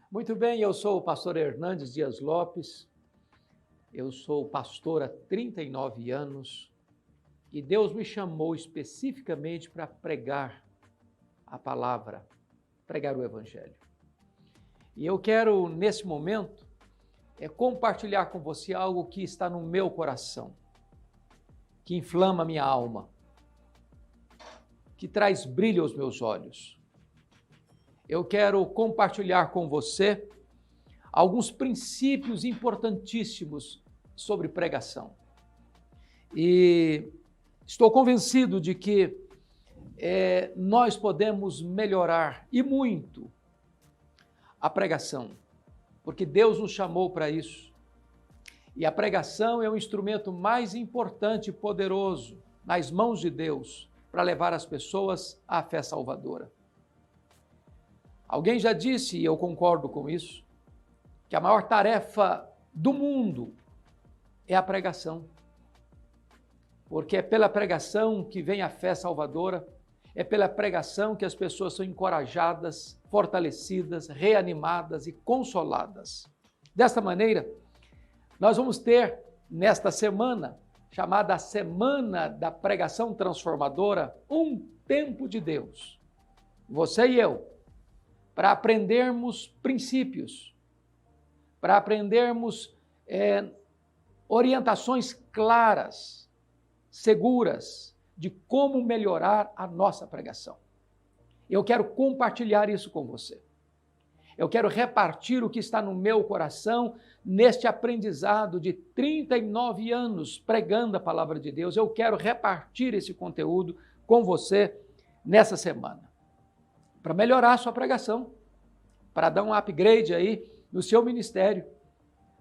Muito bem, eu sou o pastor Hernandes Dias Lopes, eu sou pastor há 39 anos e Deus me chamou especificamente para pregar a palavra, pregar o Evangelho. E eu quero, nesse momento, compartilhar com você algo que está no meu coração, que inflama a minha alma, que traz brilho aos meus olhos. Eu quero compartilhar com você alguns princípios importantíssimos sobre pregação. E estou convencido de que nós podemos melhorar, e muito, a pregação, porque Deus nos chamou para isso. E a pregação é o instrumento mais importante e poderoso nas mãos de Deus para levar as pessoas à fé salvadora. Alguém já disse, e eu concordo com isso, que a maior tarefa do mundo é a pregação. Porque é pela pregação que vem a fé salvadora, é pela pregação que as pessoas são encorajadas, fortalecidas, reanimadas e consoladas. Desta maneira, nós vamos ter nesta semana, chamada a Semana da Pregação Transformadora, um tempo de Deus. Você e eu, para aprendermos princípios, para aprendermos orientações claras, seguras, de como melhorar a nossa pregação. Eu quero compartilhar isso com você. Eu quero repartir o que está no meu coração neste aprendizado de 39 anos pregando a palavra de Deus. Eu quero repartir esse conteúdo com você nessa semana, para melhorar a sua pregação, para dar um upgrade aí no seu ministério,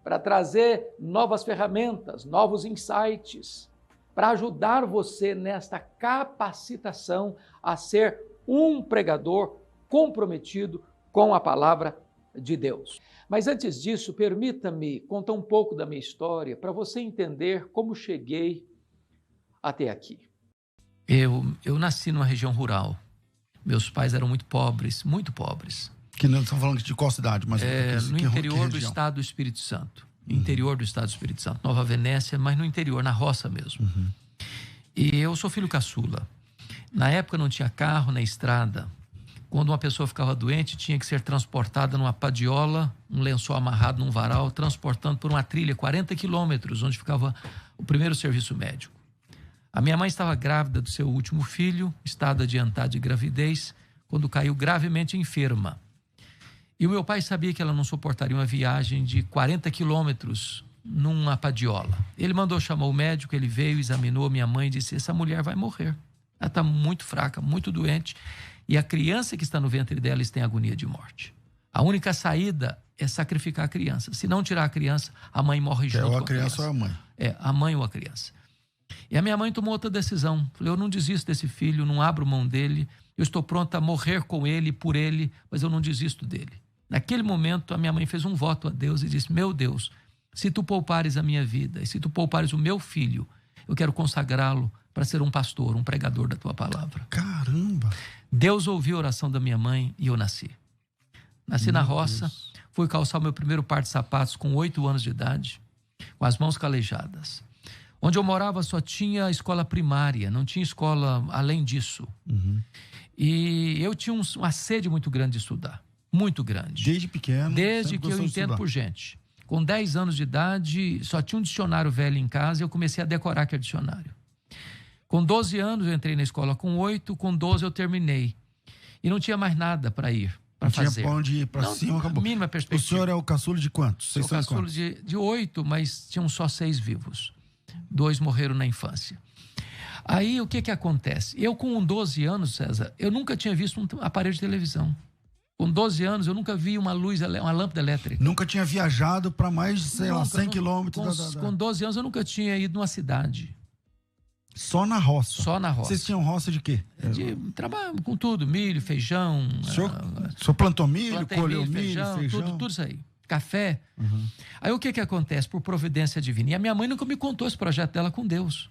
para trazer novas ferramentas, novos insights, para ajudar você nesta capacitação a ser um pregador comprometido com a palavra de Deus. Mas antes disso, permita-me contar um pouco da minha história para você entender como cheguei até aqui. Eu nasci numa região rural. Meus pais eram muito pobres, muito pobres. Que não estão falando de qual cidade, mas no interior do estado do Espírito Santo. Interior do estado do Espírito Santo, Nova Venécia, mas no interior, na roça mesmo. Uhum. E eu sou filho caçula. Na época não tinha carro na estrada. Quando uma pessoa ficava doente, tinha que ser transportada numa padiola, um lençol amarrado num varal, transportando por uma trilha, 40 quilômetros, onde ficava o primeiro serviço médico. A minha mãe estava grávida do seu último filho, estado adiantado de gravidez, quando caiu gravemente enferma. E o meu pai sabia que ela não suportaria uma viagem de 40 quilômetros numa padiola. Ele mandou chamar o médico, ele veio, examinou minha mãe e disse: essa mulher vai morrer. Ela está muito fraca, muito doente, e a criança que está no ventre dela está em agonia de morte. A única saída é sacrificar a criança. Se não tirar a criança, a mãe morre junto com a criança. Ou a criança ou a mãe. A mãe ou a criança. E a minha mãe tomou outra decisão. Falei: eu não desisto desse filho, não abro mão dele, eu estou pronta a morrer com ele, por ele, mas eu não desisto dele. Naquele momento, a minha mãe fez um voto a Deus e disse: meu Deus, se tu poupares a minha vida e se tu poupares o meu filho, eu quero consagrá-lo para ser um pastor, um pregador da tua palavra. Caramba! Deus ouviu a oração da minha mãe e eu nasci. Nasci na roça, fui calçar o meu primeiro par de sapatos com 8 anos de idade, com as mãos calejadas. Onde eu morava só tinha escola primária, não tinha escola além disso. Uhum. E eu tinha uma sede muito grande de estudar. Muito grande. Desde pequeno? Desde que eu entendo por gente. Com 10 anos de idade, só tinha um dicionário velho em casa e eu comecei a decorar aquele dicionário. Com 12 anos eu entrei na escola, com 8, com 12 eu terminei. E não tinha mais nada para ir, para fazer. Não tinha pra onde ir, para cima, acabou. Mínima perspectiva. O senhor é o caçulo de quantos? Sou caçulo de 8, mas tinham só 6 vivos. 2 morreram na infância. Aí o que acontece? Eu com 12 anos, César, eu nunca tinha visto um aparelho de televisão. Com 12 anos, eu nunca vi uma lâmpada elétrica. Nunca tinha viajado para mais de, sei lá, 100 quilômetros. Com 12 anos, eu nunca tinha ido numa cidade. Só na roça? Só na roça. Vocês tinham roça de quê? De trabalho com tudo, milho, feijão. O senhor plantou milho, colheu milho, feijão? Tudo isso aí. Café. Uhum. Aí o que acontece? Por providência divina. E a minha mãe nunca me contou esse projeto dela com Deus.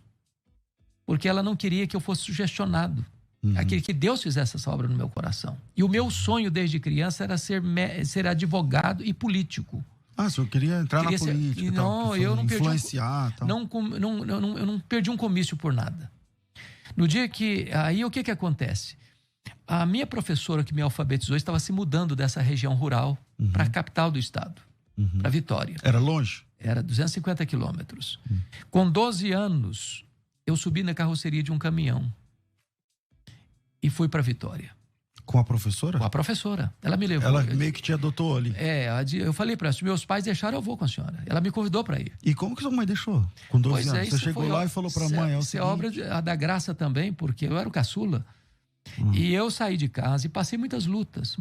porque ela não queria que eu fosse sugestionado. Ela queria que Deus fizesse essa obra no meu coração. E o meu sonho desde criança era ser advogado e político. Ah, você queria entrar na política, não, eu não influenciar, perdi eu não perdi um comício por nada. No dia que... Aí o que acontece? A minha professora que me alfabetizou estava se mudando dessa região rural para a capital do estado, para Vitória. Era longe? Era 250 quilômetros. Com 12 anos, eu subi na carroceria de um caminhão e fui para Vitória. Com a professora? Com a professora. Ela me levou. Ela meio que te adotou ali. Eu falei para ela, se meus pais deixaram, eu vou com a senhora. Ela me convidou para ir. E como que sua mãe deixou? Com 12 anos? Você chegou lá e falou para a mãe, isso é obra da graça também, porque eu era o caçula. E eu saí de casa e passei muitas lutas.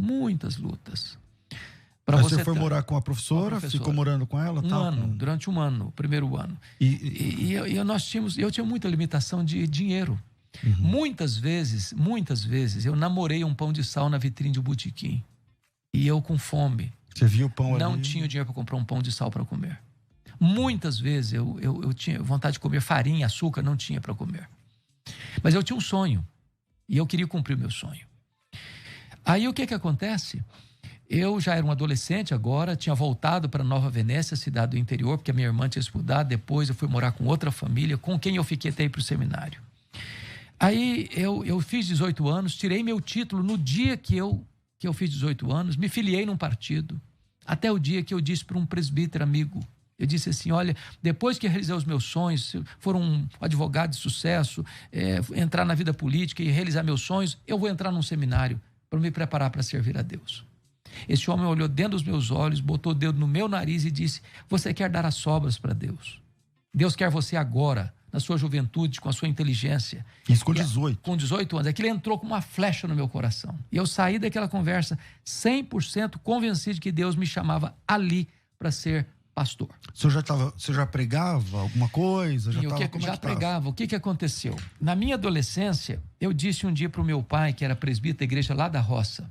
Aí você foi morar com a professora, ficou morando com ela? Durante um ano, o primeiro ano. Eu tinha muita limitação de dinheiro. Muitas vezes, eu namorei um pão de sal na vitrine de um botequim. E eu com fome. Você viu o pão ali? Não tinha dinheiro para comprar um pão de sal para comer. Muitas vezes eu tinha vontade de comer farinha, açúcar, não tinha para comer. Mas eu tinha um sonho. E eu queria cumprir o meu sonho. Aí o que acontece? Eu já era um adolescente agora, tinha voltado para Nova Venécia, cidade do interior, porque a minha irmã tinha se mudado. Depois eu fui morar com outra família, com quem eu fiquei até ir para o seminário. Aí eu fiz 18 anos, tirei meu título no dia que eu fiz 18 anos, me filiei num partido, até o dia que eu disse para um presbítero amigo, eu disse assim, olha, depois que realizei os meus sonhos, for um advogado de sucesso, entrar na vida política e realizar meus sonhos, eu vou entrar num seminário para me preparar para servir a Deus. Esse homem olhou dentro dos meus olhos, botou o dedo no meu nariz e disse, você quer dar as sobras para Deus. Deus quer você agora, na sua juventude, com a sua inteligência. Isso com 18? Com 18 anos. Aquilo entrou como uma flecha no meu coração. E eu saí daquela conversa 100% convencido de que Deus me chamava ali para ser pastor. Você já pregava alguma coisa? Já pregava. O que aconteceu? Na minha adolescência, eu disse um dia para o meu pai, que era presbítero da igreja lá da roça,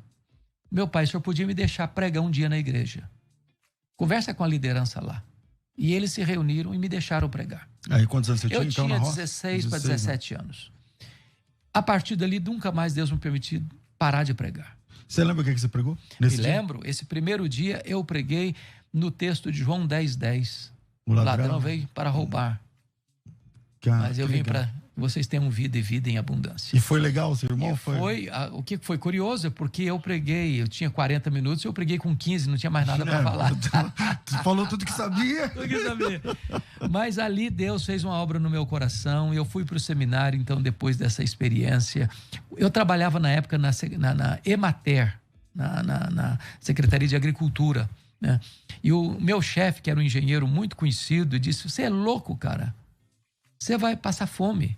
meu pai, o senhor podia me deixar pregar um dia na igreja. Conversa com a liderança lá. E eles se reuniram e me deixaram pregar. Aí quantos anos você tinha? Eu tinha 16 para 17 anos. A partir dali, nunca mais Deus me permitiu parar de pregar. Você lembra o que você pregou? Lembro. Esse primeiro dia eu preguei no texto de João 10:10. O ladrão veio para roubar. Mas eu vim para vocês tenham vida e vida em abundância. E foi legal, seu irmão? O que foi curioso é porque eu tinha 40 minutos, eu preguei com 15, não tinha mais nada para falar. Tu falou tudo que sabia. Tudo que sabia. Mas ali Deus fez uma obra no meu coração, eu fui para o seminário, então depois dessa experiência, eu trabalhava na época na Emater, na Secretaria de Agricultura, né? E o meu chefe, que era um engenheiro muito conhecido, disse, você é louco, cara, você vai passar fome.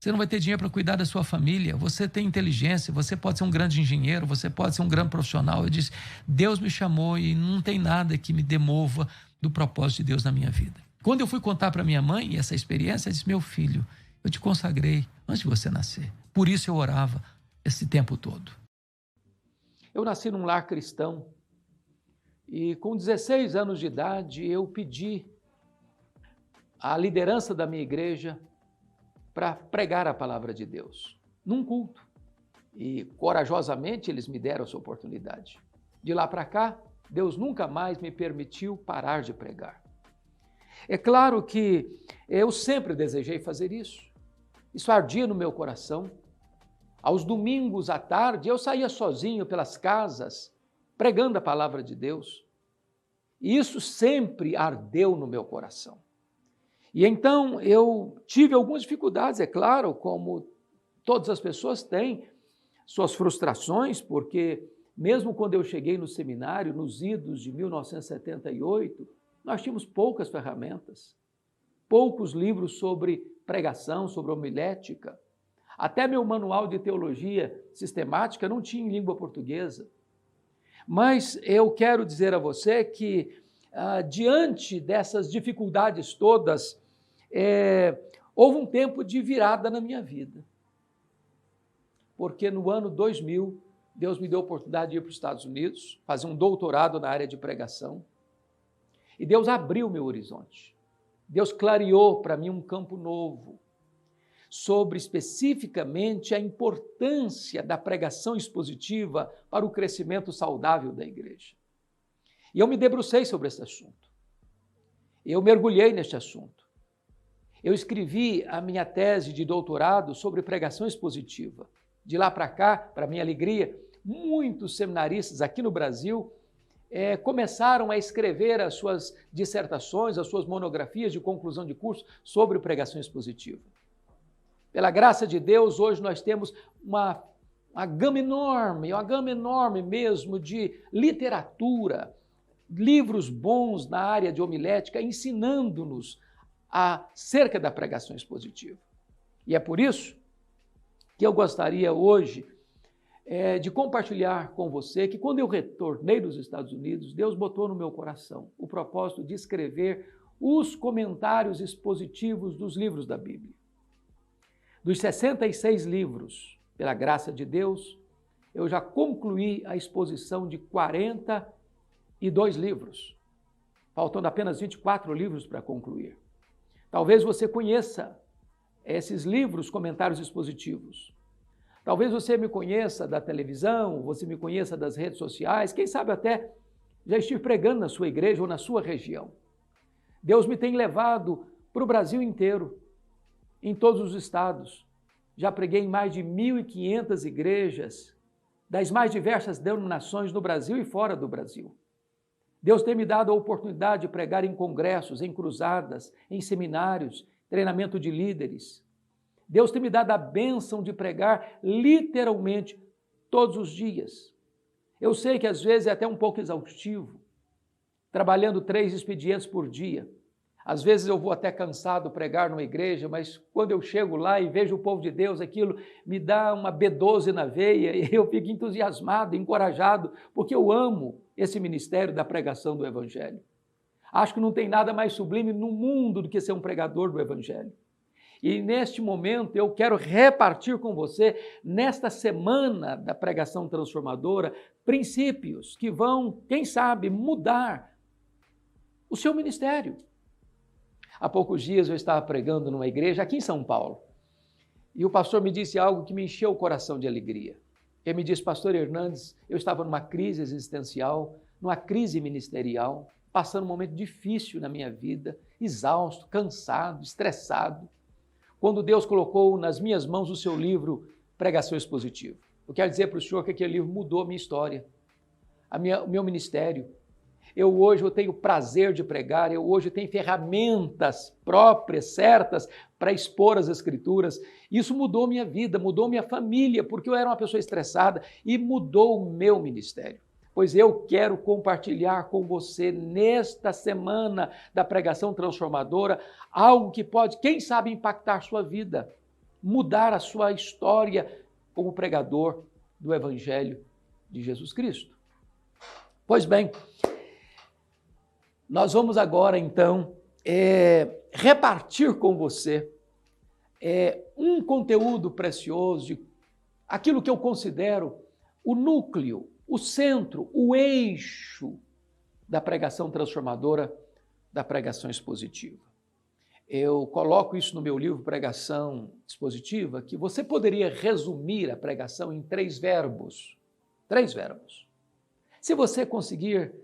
Você não vai ter dinheiro para cuidar da sua família. Você tem inteligência, você pode ser um grande engenheiro, você pode ser um grande profissional. Eu disse, Deus me chamou e não tem nada que me demova do propósito de Deus na minha vida. Quando eu fui contar para minha mãe essa experiência, ela disse, meu filho, eu te consagrei antes de você nascer. Por isso eu orava esse tempo todo. Eu nasci num lar cristão e com 16 anos de idade eu pedi à liderança da minha igreja para pregar a palavra de Deus, num culto. E corajosamente eles me deram essa oportunidade. De lá para cá, Deus nunca mais me permitiu parar de pregar. É claro que eu sempre desejei fazer isso. Isso ardia no meu coração. Aos domingos à tarde, eu saía sozinho pelas casas, pregando a palavra de Deus. E isso sempre ardeu no meu coração. E então eu tive algumas dificuldades, é claro, como todas as pessoas têm suas frustrações, porque mesmo quando eu cheguei no seminário, nos idos de 1978, nós tínhamos poucas ferramentas, poucos livros sobre pregação, sobre homilética. Até meu manual de teologia sistemática não tinha em língua portuguesa. Mas eu quero dizer a você que, diante dessas dificuldades todas, houve um tempo de virada na minha vida. Porque no ano 2000, Deus me deu a oportunidade de ir para os Estados Unidos, fazer um doutorado na área de pregação. E Deus abriu meu horizonte. Deus clareou para mim um campo novo. sobre especificamente a importância da pregação expositiva para o crescimento saudável da igreja. E eu me debrucei sobre esse assunto. Eu mergulhei neste assunto. Eu escrevi a minha tese de doutorado sobre pregação expositiva. De lá para cá, para minha alegria, muitos seminaristas aqui no Brasil começaram a escrever as suas dissertações, as suas monografias de conclusão de curso sobre pregação expositiva. Pela graça de Deus, hoje nós temos uma gama enorme mesmo de literatura, livros bons na área de homilética, ensinando-nos acerca da pregação expositiva. E é por isso que eu gostaria hoje de compartilhar com você que quando eu retornei dos Estados Unidos, Deus botou no meu coração o propósito de escrever os comentários expositivos dos livros da Bíblia. Dos 66 livros, pela graça de Deus, eu já concluí a exposição de 42 livros, faltando apenas 24 livros para concluir. Talvez você conheça esses livros, comentários expositivos. Talvez você me conheça da televisão, você me conheça das redes sociais, quem sabe até já estive pregando na sua igreja ou na sua região. Deus me tem levado para o Brasil inteiro, em todos os estados. Já preguei em mais de 1.500 igrejas, das mais diversas denominações no Brasil e fora do Brasil. Deus tem me dado a oportunidade de pregar em congressos, em cruzadas, em seminários, treinamento de líderes. Deus tem me dado a bênção de pregar literalmente todos os dias. Eu sei que às vezes é até um pouco exaustivo, trabalhando 3 expedientes por dia. Às vezes eu vou até cansado pregar numa igreja, mas quando eu chego lá e vejo o povo de Deus, aquilo me dá uma B12 na veia e eu fico entusiasmado, encorajado, porque eu amo esse ministério da pregação do Evangelho. Acho que não tem nada mais sublime no mundo do que ser um pregador do Evangelho. E neste momento eu quero repartir com você, nesta semana da pregação transformadora, princípios que vão, quem sabe, mudar o seu ministério. Há poucos dias eu estava pregando numa igreja aqui em São Paulo e o pastor me disse algo que me encheu o coração de alegria. Ele me disse: pastor Hernandes, eu estava numa crise existencial, numa crise ministerial, passando um momento difícil na minha vida, exausto, cansado, estressado, quando Deus colocou nas minhas mãos o seu livro Pregação Expositiva. Eu quero dizer para o senhor que aquele livro mudou a minha história, o meu ministério. Hoje eu tenho o prazer de pregar, eu hoje tenho ferramentas próprias, certas, para expor as Escrituras. Isso mudou minha vida, mudou minha família, porque eu era uma pessoa estressada e mudou o meu ministério. Pois eu quero compartilhar com você, nesta semana da pregação transformadora, algo que pode, quem sabe, impactar sua vida, mudar a sua história como pregador do Evangelho de Jesus Cristo. Pois bem, nós vamos agora, então, repartir com você um conteúdo precioso de aquilo que eu considero o núcleo, o centro, o eixo da pregação transformadora, da pregação expositiva. Eu coloco isso no meu livro Pregação Expositiva, que você poderia resumir a pregação em 3 verbos. 3 verbos. Se você conseguir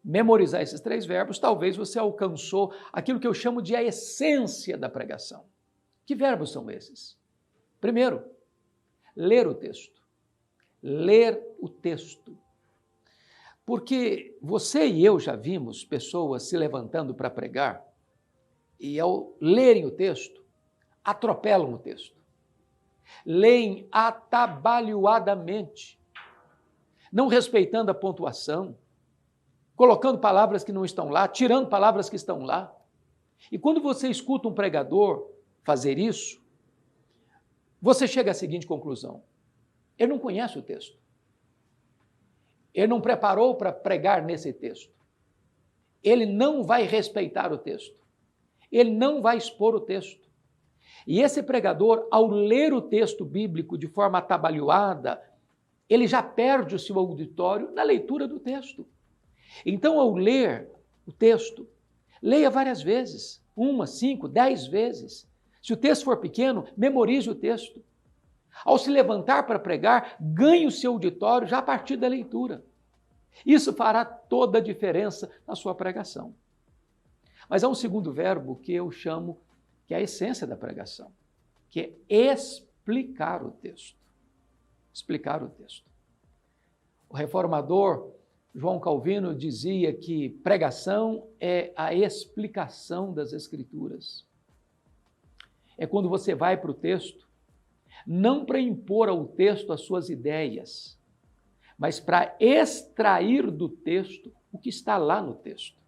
memorizar esses 3 verbos, talvez você alcançou aquilo que eu chamo de a essência da pregação. Que verbos são esses? Primeiro, ler o texto. Ler o texto. Porque você e eu já vimos pessoas se levantando para pregar e, ao lerem o texto, atropelam o texto. Leem atabalhoadamente, não respeitando a pontuação, colocando palavras que não estão lá, tirando palavras que estão lá. E quando você escuta um pregador fazer isso, você chega à seguinte conclusão: ele não conhece o texto. Ele não preparou para pregar nesse texto. Ele não vai respeitar o texto. Ele não vai expor o texto. E esse pregador, ao ler o texto bíblico de forma atabalhoada, ele já perde o seu auditório na leitura do texto. Então, ao ler o texto, leia várias vezes, 1, 5, 10 vezes. Se o texto for pequeno, memorize o texto. Ao se levantar para pregar, ganhe o seu auditório já a partir da leitura. Isso fará toda a diferença na sua pregação. Mas há um segundo verbo que eu chamo que é a essência da pregação, que é explicar o texto. Explicar o texto. O reformador João Calvino dizia que pregação é a explicação das Escrituras. É quando você vai para o texto, não para impor ao texto as suas ideias, mas para extrair do texto o que está lá no texto.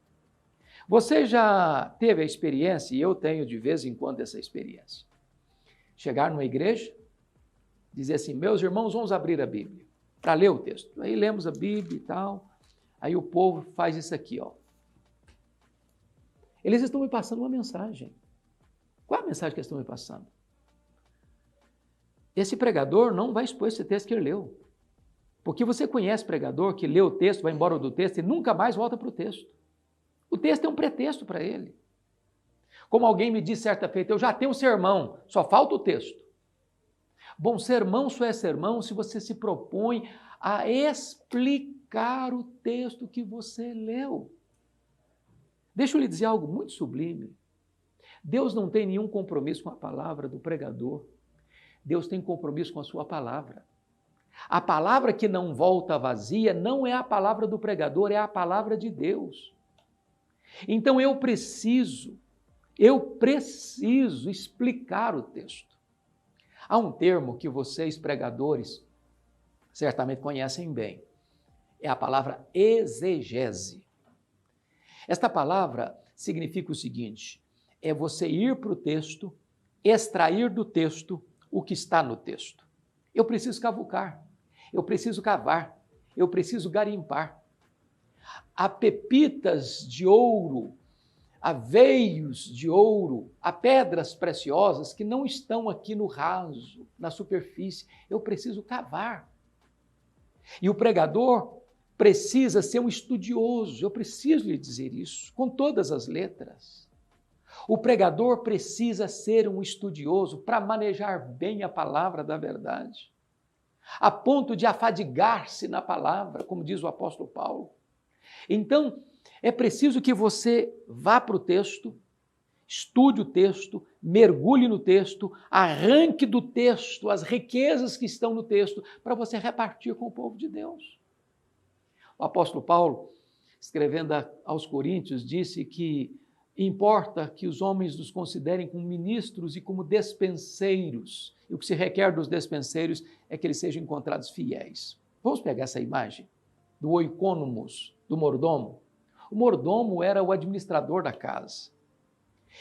Você já teve a experiência, e eu tenho de vez em quando essa experiência, chegar numa igreja, dizer assim, meus irmãos, vamos abrir a Bíblia, para ler o texto. Aí lemos a Bíblia e tal, aí o povo faz isso aqui, ó. Eles estão me passando uma mensagem. Qual é a mensagem que eles estão me passando? Esse pregador não vai expor esse texto que ele leu. Porque você conhece pregador que lê o texto, vai embora do texto e nunca mais volta para o texto. O texto é um pretexto para ele. Como alguém me disse certa feita, eu já tenho um sermão, só falta o texto. Bom, sermão só é sermão se você se propõe a explicar o texto que você leu. Deixa eu lhe dizer algo muito sublime. Deus não tem nenhum compromisso com a palavra do pregador. Deus tem compromisso com a sua palavra. A palavra que não volta vazia não é a palavra do pregador, é a palavra de Deus. Então eu preciso explicar o texto. Há um termo que vocês, pregadores, certamente conhecem bem. É a palavra exegese. Esta palavra significa o seguinte, é você ir para o texto, extrair do texto o que está no texto. Eu preciso cavucar, eu preciso cavar, eu preciso garimpar. Há pepitas de ouro, há veios de ouro, há pedras preciosas que não estão aqui no raso, na superfície. Eu preciso cavar. E o pregador precisa ser um estudioso, eu preciso lhe dizer isso, com todas as letras. O pregador precisa ser um estudioso para manejar bem a palavra da verdade, a ponto de afadigar-se na palavra, como diz o apóstolo Paulo. Então, é preciso que você vá para o texto, estude o texto, mergulhe no texto, arranque do texto as riquezas que estão no texto, para você repartir com o povo de Deus. O apóstolo Paulo, escrevendo aos Coríntios, disse que importa que os homens nos considerem como ministros e como despenseiros. E o que se requer dos despenseiros é que eles sejam encontrados fiéis. Vamos pegar essa imagem do oikonomos, do mordomo. O mordomo era o administrador da casa.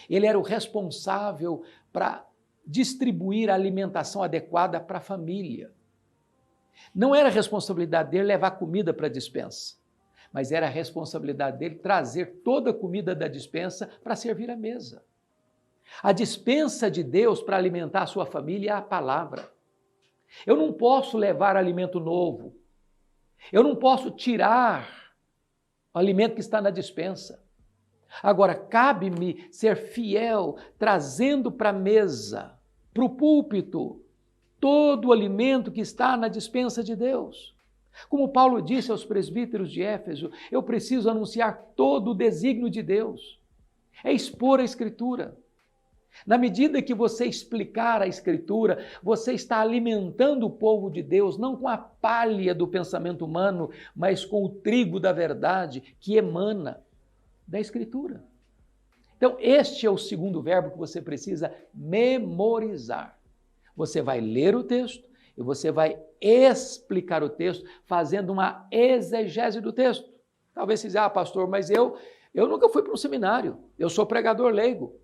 Ele era o responsável para distribuir a alimentação adequada para a família. Não era a responsabilidade dele levar comida para a despensa, mas era a responsabilidade dele trazer toda a comida da despensa para servir à mesa. A despensa de Deus para alimentar a sua família é a palavra. Eu não posso levar alimento novo. Eu não posso tirar o alimento que está na despensa. Agora, cabe-me ser fiel, trazendo para a mesa, para o púlpito, todo o alimento que está na despensa de Deus. Como Paulo disse aos presbíteros de Éfeso, eu preciso anunciar todo o desígnio de Deus. É expor a Escritura. Na medida que você explicar a Escritura, você está alimentando o povo de Deus, não com a palha do pensamento humano, mas com o trigo da verdade que emana da Escritura. Então, este é o segundo verbo que você precisa memorizar. Você vai ler o texto e você vai explicar o texto, fazendo uma exegese do texto. Talvez você diga, pastor, mas eu nunca fui para um seminário, eu sou pregador leigo.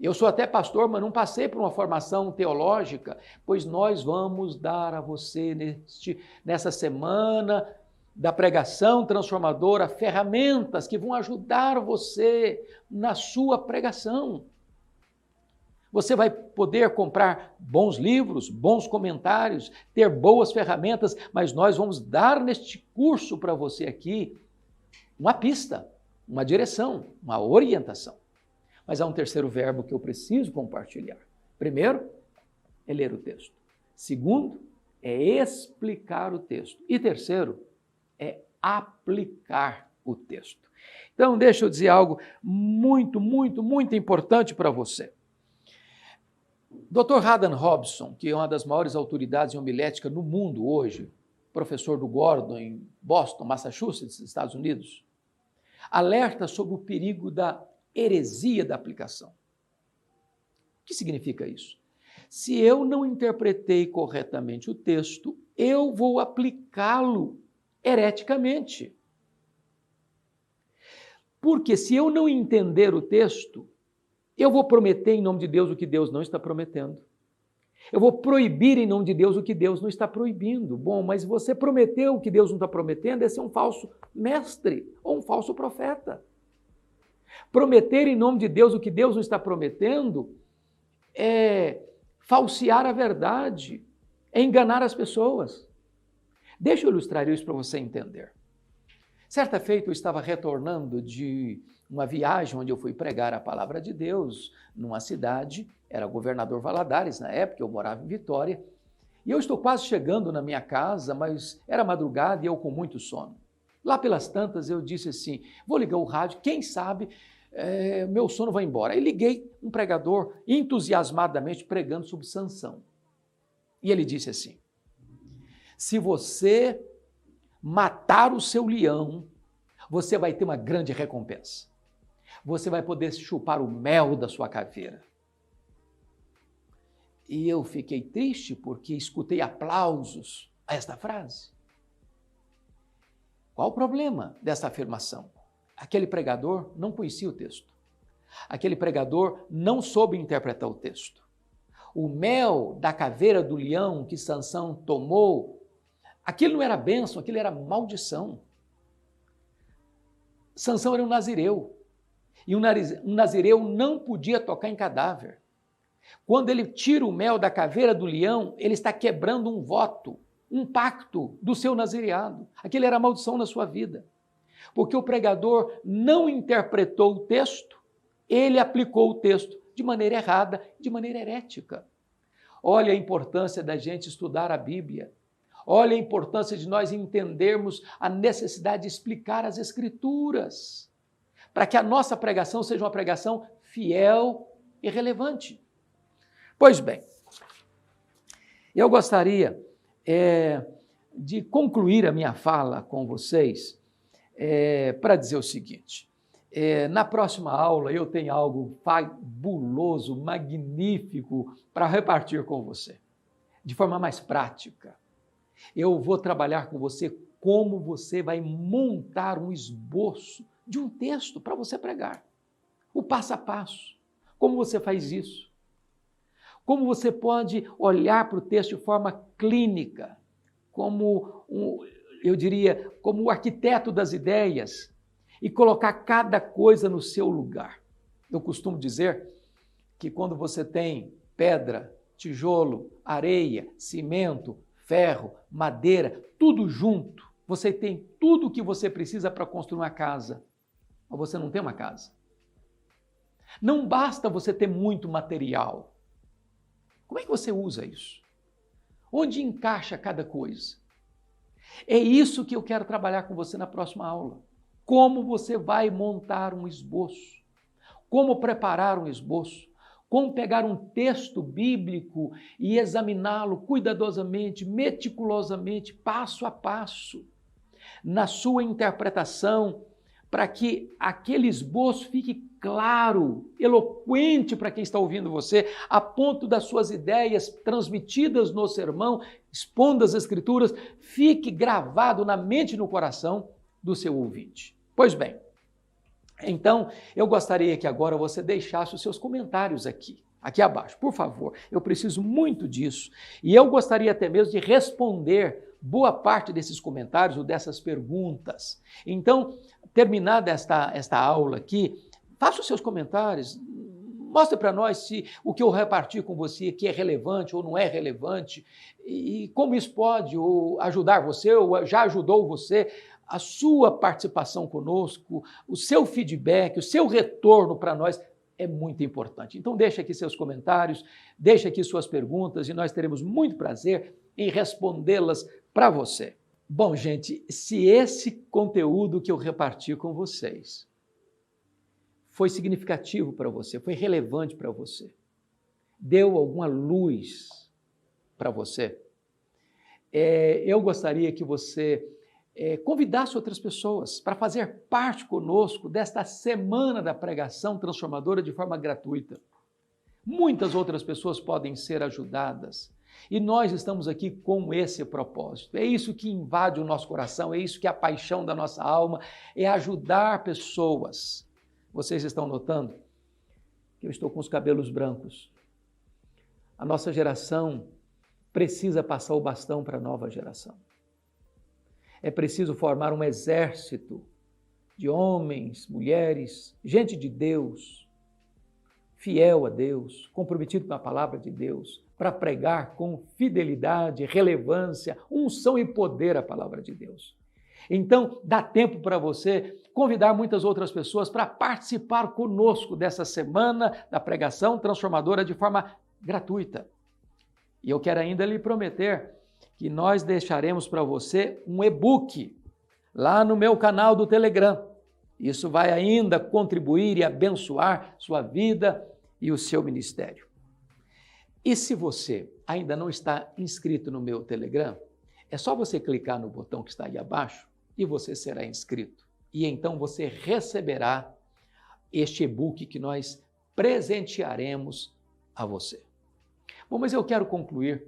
Eu sou até pastor, mas não passei por uma formação teológica, pois nós vamos dar a você nessa semana da pregação transformadora ferramentas que vão ajudar você na sua pregação. Você vai poder comprar bons livros, bons comentários, ter boas ferramentas, mas nós vamos dar neste curso para você aqui uma pista, uma direção, uma orientação. Mas há um terceiro verbo que eu preciso compartilhar. Primeiro, é ler o texto. Segundo, é explicar o texto. E terceiro, é aplicar o texto. Então, deixa eu dizer algo muito, muito, muito importante para você. Dr. Haddon Robson, que é uma das maiores autoridades em homilética no mundo hoje, professor do Gordon em Boston, Massachusetts, Estados Unidos, alerta sobre o perigo da heresia da aplicação. O que significa isso? Se eu não interpretei corretamente o texto, eu vou aplicá-lo hereticamente. Porque se eu não entender o texto, eu vou prometer em nome de Deus o que Deus não está prometendo. Eu vou proibir em nome de Deus o que Deus não está proibindo. Bom, mas você prometeu o que Deus não está prometendo, esse é um falso mestre ou um falso profeta. Prometer em nome de Deus o que Deus não está prometendo é falsear a verdade, é enganar as pessoas. Deixa eu ilustrar isso para você entender. Certa feita eu estava retornando de uma viagem onde eu fui pregar a palavra de Deus numa cidade, era Governador Valadares na época, eu morava em Vitória, e eu estou quase chegando na minha casa, mas era madrugada e eu com muito sono. Lá pelas tantas eu disse assim, vou ligar o rádio, quem sabe meu sono vai embora. Aí liguei um pregador entusiasmadamente pregando sobre Sansão. E ele disse assim, se você matar o seu leão, você vai ter uma grande recompensa. Você vai poder chupar o mel da sua caveira. E eu fiquei triste porque escutei aplausos a esta frase. Qual o problema dessa afirmação? Aquele pregador não conhecia o texto. Aquele pregador não soube interpretar o texto. O mel da caveira do leão que Sansão tomou, aquilo não era bênção, aquilo era maldição. Sansão era um nazireu. E um nazireu não podia tocar em cadáver. Quando ele tira o mel da caveira do leão, ele está quebrando um voto, um pacto do seu nazireado. Aquilo era maldição na sua vida. Porque o pregador não interpretou o texto, ele aplicou o texto de maneira errada, de maneira herética. Olha a importância da gente estudar a Bíblia. Olha a importância de nós entendermos a necessidade de explicar as Escrituras, para que a nossa pregação seja uma pregação fiel e relevante. Pois bem, eu gostaria de concluir a minha fala com vocês para dizer o seguinte, na próxima aula eu tenho algo fabuloso, magnífico para repartir com você, de forma mais prática. Eu vou trabalhar com você como você vai montar um esboço de um texto para você pregar. O passo a passo. Como você faz isso? Como você pode olhar para o texto de forma clínica, como eu diria, como o arquiteto das ideias e colocar cada coisa no seu lugar. Eu costumo dizer que quando você tem pedra, tijolo, areia, cimento, ferro, madeira, tudo junto, você tem tudo o que você precisa para construir uma casa, mas você não tem uma casa. Não basta você ter muito material. Como é que você usa isso? Onde encaixa cada coisa? É isso que eu quero trabalhar com você na próxima aula. Como você vai montar um esboço? Como preparar um esboço? Como pegar um texto bíblico e examiná-lo cuidadosamente, meticulosamente, passo a passo, na sua interpretação, para que aquele esboço fique claro, eloquente para quem está ouvindo você, a ponto das suas ideias transmitidas no sermão, expondo as Escrituras, fique gravado na mente e no coração do seu ouvinte. Pois bem, então eu gostaria que agora você deixasse os seus comentários aqui abaixo, por favor. Eu preciso muito disso e eu gostaria até mesmo de responder boa parte desses comentários ou dessas perguntas. Então, terminada esta aula aqui, faça os seus comentários, mostre para nós se o que eu reparti com você aqui é relevante ou não é relevante e como isso pode ajudar você ou já ajudou você, a sua participação conosco, o seu feedback, o seu retorno para nós é muito importante. Então deixe aqui seus comentários, deixe aqui suas perguntas e nós teremos muito prazer em respondê-las para você. Bom, gente, se esse conteúdo que eu reparti com vocês foi significativo para você, foi relevante para você, deu alguma luz para você, eu gostaria que você convidasse outras pessoas para fazer parte conosco desta semana da pregação transformadora de forma gratuita. Muitas outras pessoas podem ser ajudadas e nós estamos aqui com esse propósito. É isso que invade o nosso coração, é isso que é a paixão da nossa alma, é ajudar pessoas. Vocês estão notando que eu estou com os cabelos brancos. A nossa geração precisa passar o bastão para a nova geração. É preciso formar um exército de homens, mulheres, gente de Deus, fiel a Deus, comprometido com a palavra de Deus, para pregar com fidelidade, relevância, unção e poder a palavra de Deus. Então, dá tempo para você convidar muitas outras pessoas para participar conosco dessa semana da pregação transformadora de forma gratuita. E eu quero ainda lhe prometer que nós deixaremos para você um e-book lá no meu canal do Telegram. Isso vai ainda contribuir e abençoar sua vida e o seu ministério. E se você ainda não está inscrito no meu Telegram, é só você clicar no botão que está aí abaixo e você será inscrito. E então você receberá este e-book que nós presentearemos a você. Bom, mas eu quero concluir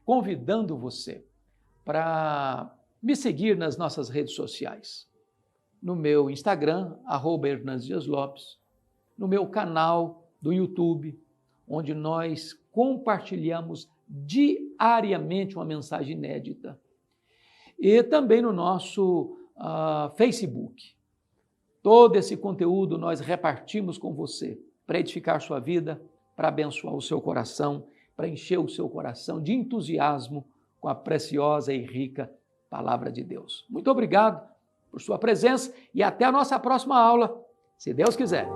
convidando você para me seguir nas nossas redes sociais. No meu Instagram, @HernandesDiasLopes, no meu canal do YouTube, onde nós compartilhamos diariamente uma mensagem inédita. E também no nosso Facebook. Todo esse conteúdo nós repartimos com você para edificar sua vida, para abençoar o seu coração, para encher o seu coração de entusiasmo com a preciosa e rica palavra de Deus. Muito obrigado por sua presença e até a nossa próxima aula, se Deus quiser.